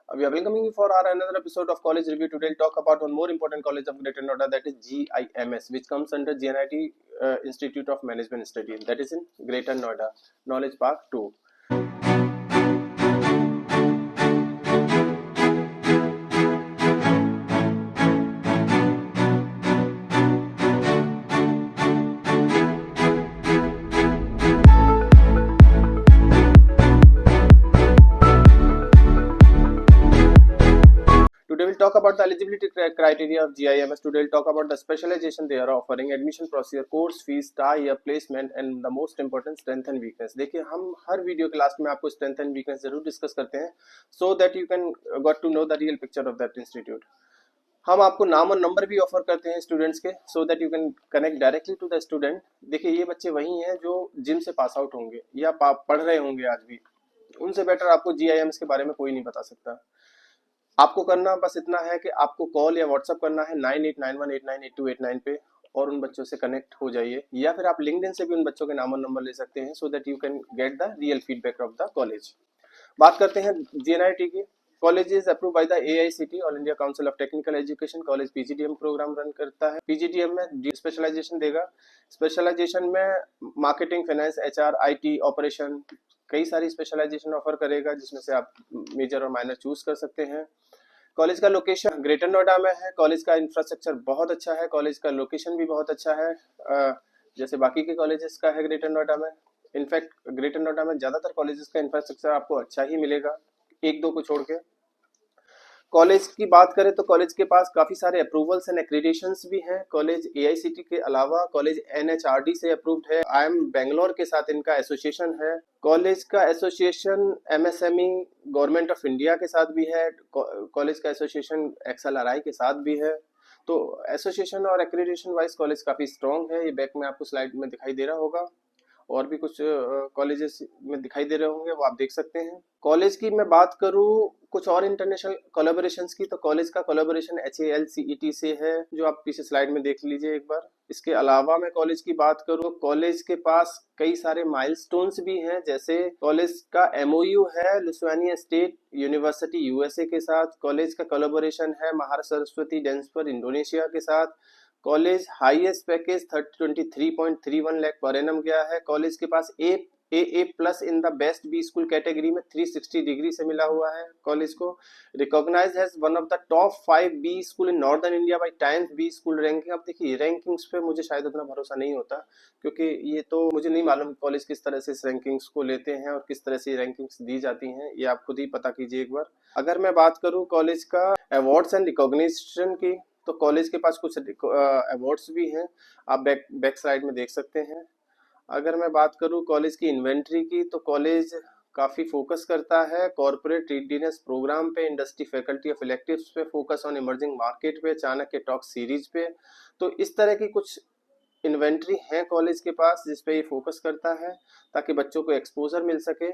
We are welcoming you for our another episode of College Review. Today we'll talk about one more important college of Greater Noida, that is GIMS, which comes under GNIT Institute of Management Studies, that is in Greater Noida, Knowledge Park 2. Today we'll talk about the eligibility criteria of GIMS. Today we'll talk about the specialization they are offering, admission procedure, course fees, tie-up, placement and the most important strength and weakness. देखिए हम हर video के last में आपको strength and weakness जरूर discuss करते हैं so that you can got to know the real picture of that institute. हम आपको नाम और नंबर भी ऑफर करते हैं स्टूडेंट्स के so that you can connect directly to the student. देखिए ये बच्चे वही हैं जो जिम से पास आउट होंगे या पढ़ रहे होंगे आज भी, उनसे बेटर आपको GIMS के बारे में कोई नहीं बता सकता। आपको करना बस इतना है कि आपको कॉल या व्हाट्सअप करना है 9891898289 पे और उन बच्चों से कनेक्ट हो जाइए, या फिर आप लिंक्डइन से भी उन बच्चों के नाम और नंबर ले सकते हैं so that you can get the real feedback of the college. बात करते हैं GNIT की। College is approve by the AICTE, all India council of technical education. College PGDM program run करता है। PGDM में स्पेशलाइजेशन देगा। स्पेशलाइजेशन में marketing, finance, HR, IT, operation, कई सारी स्पेशलाइजेशन ऑफर करेगा जिसमें से आप मेजर और माइनर चूज कर सकते हैं। कॉलेज का लोकेशन ग्रेटर नोएडा में है। कॉलेज का इंफ्रास्ट्रक्चर बहुत अच्छा है, कॉलेज का लोकेशन भी बहुत अच्छा है, जैसे बाकी के कॉलेजेस का है ग्रेटर नोएडा में। इनफैक्ट ग्रेटर नोएडा में ज्यादातर कॉलेजेस का इंफ्रास्ट्रक्चर आपको अच्छा ही मिलेगा, एक दो को छोड़ के। कॉलेज की बात करें तो कॉलेज के पास काफी सारे अप्रूवल्स एंड एक्रीडिटेशंस भी हैं। कॉलेज AICTE के अलावा कॉलेज NHRD से अप्रूव्ड है। IIM बेंगलोर के साथ इनका एसोसिएशन है। कॉलेज का association MSME government of India के साथ भी है। कॉलेज का एसोसिएशन XLRI के साथ भी है। तो एसोसिएशन और एक्रीडिटेशन वाइज कॉलेज काफी स्ट्रॉन्ग है। ये बैक में आपको स्लाइड में दिखाई दे रहा होगा, और भी कुछ कॉलेजेस में दिखाई दे रहे होंगे, वो आप देख सकते हैं। कॉलेज की मैं बात करूं कुछ और इंटरनेशनल कोलैबोरेशंस की, तो कॉलेज का कोलैबोरेशन HALCET से है, जो आप पीछे स्लाइड में देख लीजिए एक बार। इसके अलावा मैं कॉलेज की बात करूं, कॉलेज के पास कई सारे माइलस्टोन्स भी हैं, जैसे कॉलेज का MOU है लिथुआनिया स्टेट यूनिवर्सिटी USA के साथ। कॉलेज का कोलैबोरेशन है महाराष्ट्र सरस्वती डेंसपर इंडोनेशिया के साथ। College highest package 23.31 lakh per annum गया है। कॉलेज के पास AA plus in the best B school category में 360 डिग्री से मिला हुआ है। कॉलेज को recognised as one of the top 5 B school in northern India by Times B school ranking. अब देखिए रैंकिंग्स पे मुझे शायद उतना भरोसा नहीं होता, क्योंकि ये तो मुझे नहीं मालूम कॉलेज किस तरह से इस रैंकिंग्स को लेते हैं और किस तरह से ये रैंकिंग्स दी जाती हैं, ये आप खुद ही पता कीजिए एक बार। अगर मैं बात करूँ कॉलेज का अवार्ड्स एंड रिकॉग्निशन की, तो कॉलेज के पास कुछ अवार्ड्स भी हैं, आप बैक साइड में देख सकते हैं। अगर मैं बात करूं कॉलेज की इन्वेंट्री की, तो कॉलेज काफी फोकस करता है कॉर्पोरेट रेडीनेस प्रोग्राम पे, इंडस्ट्री फैकल्टी ऑफ इलेक्टिव्स पे, फोकस ऑन इमर्जिंग मार्केट पे, चाणक्य टॉक सीरीज पे। तो इस तरह की कुछ इन्वेंट्री है कॉलेज के पास जिस पे ये फोकस करता है ताकि बच्चों को एक्सपोजर मिल सके।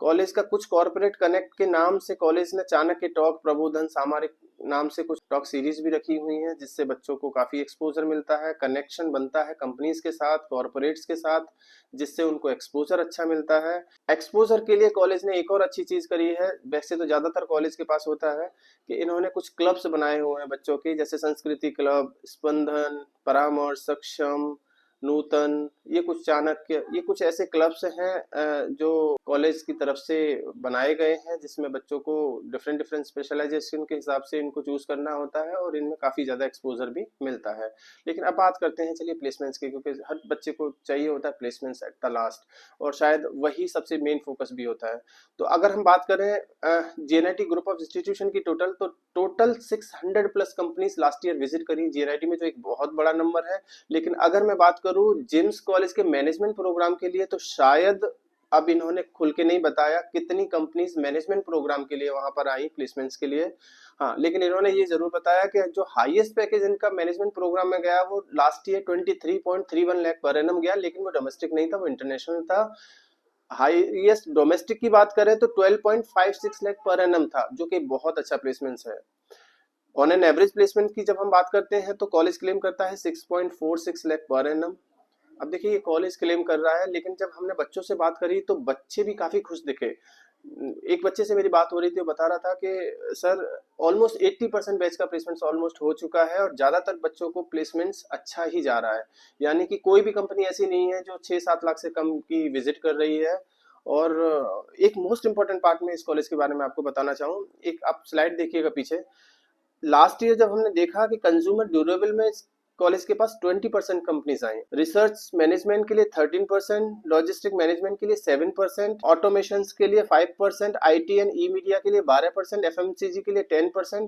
कॉलेज का कुछ कॉर्पोरेट कनेक्ट के नाम से कॉलेज ने चाणक्य टॉक, प्रबोधन, सामरिक नाम से कुछ टॉक सीरीज भी रखी हुई हैं, जिससे बच्चों को काफी एक्सपोजर मिलता है, कनेक्शन बनता है कंपनीज के साथ, कॉर्पोरेट्स के साथ, जिससे उनको एक्सपोजर अच्छा मिलता है। एक्सपोजर के लिए कॉलेज ने एक और अच्छी चीज करी है, वैसे तो ज्यादातर कॉलेज के पास होता है कि इन्होंने कुछ क्लब्स बनाए हुए हैं बच्चों के, जैसे संस्कृति क्लब, स्पंदन, परामर्श, सक्षम, नूतन, ये कुछ चाणक्य, ये कुछ ऐसे क्लब्स हैं जो कॉलेज की तरफ से बनाए गए हैं, जिसमें बच्चों को डिफरेंट डिफरेंट स्पेशलाइजेशन के हिसाब से इनको चूज करना होता है और इनमें काफी ज्यादा एक्सपोजर भी मिलता है। लेकिन अब बात करते हैं चलिए प्लेसमेंट्स की, क्योंकि हर बच्चे को चाहिए होता है प्लेसमेंट्स एट द लास्ट, और शायद वही सबसे मेन फोकस भी होता है। तो अगर हम बात करें GNIT ग्रुप ऑफ इंस्टीट्यूशन की total 600 plus companies last year visit करी GNIT में, जो एक बहुत बड़ा नंबर है। लेकिन अगर मैं बात करूं जिम्स कॉलेज के मैनेजमेंट प्रोग्राम के लिए, तो शायद अब इन्होंने खुल के नहीं बताया कितनी कंपनीज मैनेजमेंट प्रोग्राम के लिए वहां पर आई प्लेसमेंट्स के लिए। हाँ, लेकिन इन्होंने ये जरूर बताया कि जो हाईएस्ट पैकेज इनका मैनेजमेंट प्रोग्राम में गया वो last year 23.31 lakh per annum गया, लेकिन वो डोमेस्टिक नहीं था, वो इंटरनेशनल था। हाईएस्ट डोमेस्टिक की बात करें तो 12.56 लाख पर एनम था, जो कि बहुत अच्छा प्लेसमेंट है। ऑन एन एवरेज प्लेसमेंट की जब हम बात करते हैं तो कॉलेज क्लेम करता है 6.46 लाख पर एनम। अब देखिए ये कॉलेज क्लेम कर रहा है, लेकिन जब हमने बच्चों से बात करी तो बच्चे भी काफी खुश दिखे। एक बच्चे से मेरी बात हो रही थी, वो बता रहा था कि सर ऑलमोस्ट 80% बैच का प्लेसमेंट्स ऑलमोस्ट हो चुका है और ज़्यादातर बच्चों को प्लेसमेंट्स अच्छा ही जा रहा है। यानी कि कोई भी कंपनी ऐसी नहीं है जो 6-7 लाख से कम की विजिट कर रही है। और एक मोस्ट इंपॉर्टेंट पार्ट में इस कॉलेज के बारे में आपको बताना चाहूँ, एक आप स्लाइड देखिएगा पीछे। लास्ट ईयर जब हमने देखा कि कंज्यूमर ड्यूरेबल में कॉलेज के पास 20% कंपनीज आई, रिसर्च मैनेजमेंट के लिए 13%, लॉजिस्टिक मैनेजमेंट के लिए 7%, ऑटोमेशन के लिए 5%, आईटी एंड ई मीडिया के लिए 12%, एफएमसीजी के लिए 10%,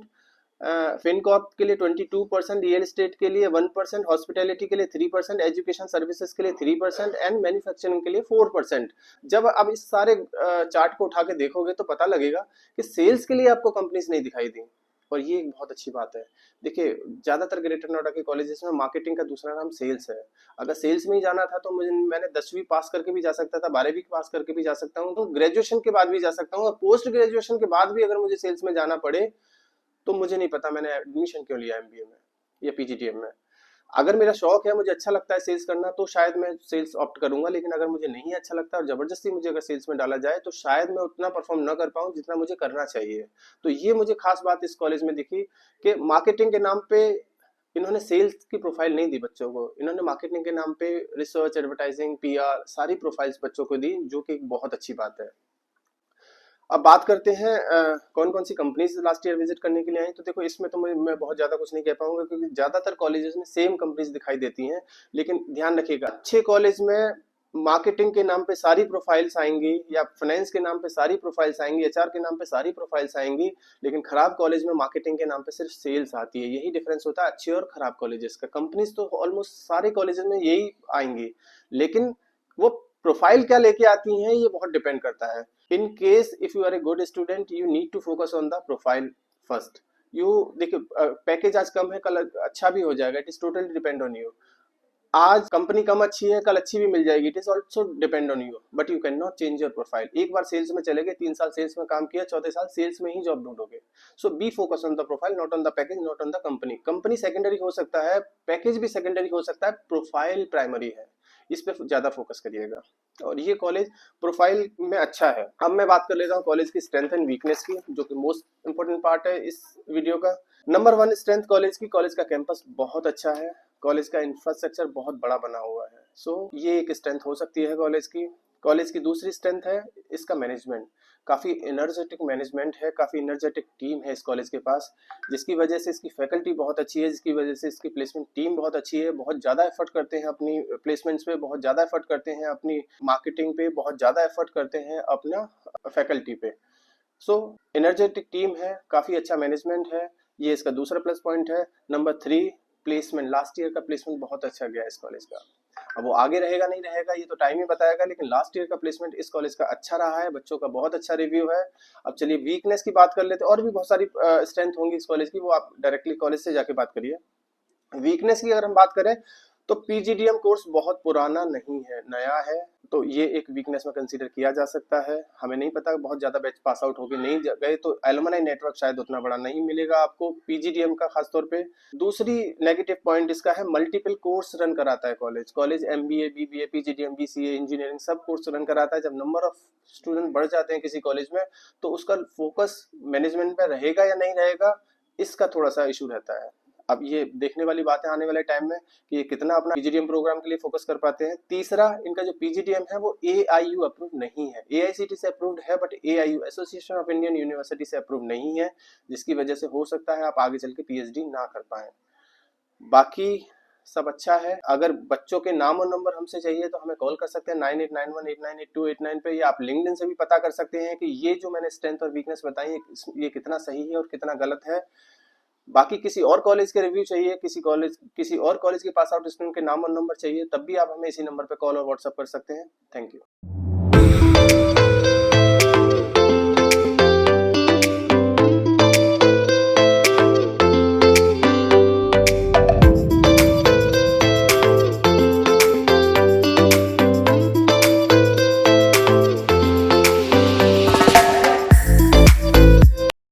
फिनकॉर्प के लिए 22%, रियल एस्टेट के लिए 1%, हॉस्पिटैलिटी के लिए 3%, एजुकेशन सर्विसेज के लिए 3% एंड मैन्युफैक्चरिंग के लिए 4%। जब आप इस सारे चार्ट को उठा के देखोगे तो पता लगेगा कि सेल्स के लिए आपको कंपनीज नहीं दिखाई दी, और ये एक बहुत अच्छी बात है। देखिए ज्यादातर ग्रेटर नोएडा के कॉलेजेस में मार्केटिंग का दूसरा नाम सेल्स है। अगर सेल्स में ही जाना था तो मैंने 10वीं पास करके भी जा सकता था, 12वीं पास करके भी जा सकता हूँ, तो ग्रेजुएशन के बाद भी जा सकता हूँ, और पोस्ट ग्रेजुएशन के बाद भी अगर मुझे सेल्स में जाना पड़े तो मुझे नहीं पता मैंने एडमिशन क्यों लिया एमबीए में या पीजीडीएम में। अगर मेरा शौक है, मुझे अच्छा लगता है सेल्स करना, तो शायद मैं सेल्स ऑप्ट करूंगा, लेकिन अगर मुझे नहीं अच्छा लगता और जबरदस्ती मुझे अगर सेल्स में डाला जाए तो शायद मैं उतना परफॉर्म ना कर पाऊं जितना मुझे करना चाहिए। तो ये मुझे खास बात इस कॉलेज में दिखी कि मार्केटिंग के नाम पे इन्होंने सेल्स की प्रोफाइल नहीं दी बच्चों को, इन्होंने मार्केटिंग के नाम पे रिसर्च, एडवर्टाइजिंग, पीआर सारी प्रोफाइल्स बच्चों को दी, जो कि एक बहुत अच्छी बात है। अब बात करते हैं कौन कौन सी कंपनीज लास्ट ईयर विजिट करने के लिए आई। तो देखो इसमें तो मैं बहुत ज्यादा कुछ नहीं कह पाऊंगा क्योंकि ज्यादातर कॉलेजेस में सेम कंपनीज दिखाई देती हैं। लेकिन ध्यान रखिएगा, अच्छे कॉलेज में मार्केटिंग के नाम पे सारी प्रोफाइल्स आएंगी, या फाइनेंस के नाम पे सारी प्रोफाइल्स आएंगी, एचआर के नाम पे सारी प्रोफाइल्स आएंगी, लेकिन खराब कॉलेज में मार्केटिंग के नाम पे सिर्फ सेल्स आती है। यही डिफरेंस होता है अच्छे और खराब कॉलेजेस का। कंपनीज तो ऑलमोस्ट सारे कॉलेजेस में यही आएंगी, लेकिन वो प्रोफाइल क्या लेके आती हैं ये बहुत डिपेंड करता है। in case if you are a good student you need to focus on the profile first। you देखिए पैकेज आज कम है, कल अच्छा भी हो जाएगा, it is totally depend on you. आज कंपनी कम अच्छी है, कल अच्छी भी मिल जाएगी, it is also depend on you, but you can not change your profile. एक बार सेल्स में चले गए, 3 साल सेल्स में काम किया, चौथे साल सेल्स में ही जॉब ढूंढोगे। So be focus on the profile, not on the package, not on the company. Company secondary हो सकता है, पैकेज भी सेकेंडरी हो सकता है, प्रोफाइल प्राइमरी है, इस पे ज्यादा फोकस करिएगा। और ये कॉलेज प्रोफाइल में अच्छा है। अब मैं बात कर लेता हूँ कॉलेज की स्ट्रेंथ एंड वीकनेस की, जो कि मोस्ट इंपोर्टेंट पार्ट है इस वीडियो का। नंबर 1 स्ट्रेंथ कॉलेज की, कॉलेज का कैंपस बहुत अच्छा है, कॉलेज का इंफ्रास्ट्रक्चर बहुत बड़ा बना हुआ है। सो ये एक स्ट्रेंथ हो सकती है कॉलेज की। कॉलेज की दूसरी स्ट्रेंथ है इसका मैनेजमेंट, काफी एनर्जेटिक मैनेजमेंट है, काफी एनर्जेटिक टीम है इस कॉलेज के पास, जिसकी वजह से इसकी फैकल्टी बहुत अच्छी है, जिसकी वजह से इसकी प्लेसमेंट टीम बहुत अच्छी है। बहुत ज्यादा एफर्ट करते हैं अपनी प्लेसमेंट्स पे, बहुत ज्यादा एफर्ट करते हैं अपनी मार्केटिंग पे, बहुत ज्यादा एफर्ट करते हैं अपना फैकल्टी पे। सो एनर्जेटिक टीम है, काफी अच्छा मैनेजमेंट है, ये इसका दूसरा प्लस पॉइंट है। नंबर 3 प्लेसमेंट, लास्ट ईयर का प्लेसमेंट बहुत अच्छा गया इस कॉलेज का। अब वो आगे रहेगा नहीं रहेगा ये तो टाइम ही बताएगा, लेकिन लास्ट ईयर का प्लेसमेंट इस कॉलेज का अच्छा रहा है, बच्चों का बहुत अच्छा रिव्यू है। अब चलिए वीकनेस की बात कर लेते हैं, और भी बहुत सारी स्ट्रेंथ होंगी इस कॉलेज की, वो आप डायरेक्टली कॉलेज से जाके बात करिए। वीकनेस की अगर हम बात करें तो पीजीडीएम कोर्स बहुत पुराना नहीं है, नया है, तो ये एक वीकनेस में कंसीडर किया जा सकता है। हमें नहीं पता, बहुत ज्यादा बैच पास आउट होके नहीं गए तो एलुमनाई नेटवर्क शायद उतना बड़ा नहीं मिलेगा आपको पीजीडीएम का खासतौर पे। दूसरी नेगेटिव पॉइंट इसका है मल्टीपल कोर्स रन कराता है college. College MBA, BBA, PGDM, BCA, engineering सब कोर्स रन कराता है। जब नंबर ऑफ स्टूडेंट बढ़ जाते हैं किसी कॉलेज में तो उसका फोकस मैनेजमेंट पे रहेगा या नहीं रहेगा, इसका थोड़ा सा इशू रहता है। अब ये देखने वाली बात है आने वाले टाइम में कि ये कितना अपना पीजीडीएम प्रोग्राम के लिए फोकस कर पाते हैं। तीसरा, इनका जो पीजीडीएम है वो एआईयू अप्रूव नहीं है, एआईसीटी से अप्रूव्ड है but AIU association of Indian university से अप्रूव नहीं है, जिसकी वजह से हो सकता है आप आगे चल के पीएचडी ना कर पाए। बाकी सब अच्छा है। अगर बच्चों के नाम और नंबर हमसे चाहिए तो हमें कॉल कर सकते हैं 9891898289 पे, या आप लिंक्डइन से भी पता कर सकते हैं कि ये जो मैंने स्ट्रेंथ और वीकनेस बताई ये कितना सही है और कितना गलत है। बाकी किसी और कॉलेज के रिव्यू चाहिए, किसी और कॉलेज के पास आउट स्टूडेंट के नाम और नंबर चाहिए, तब भी आप हमें इसी नंबर पे कॉल और व्हाट्सएप कर सकते हैं। Thank you.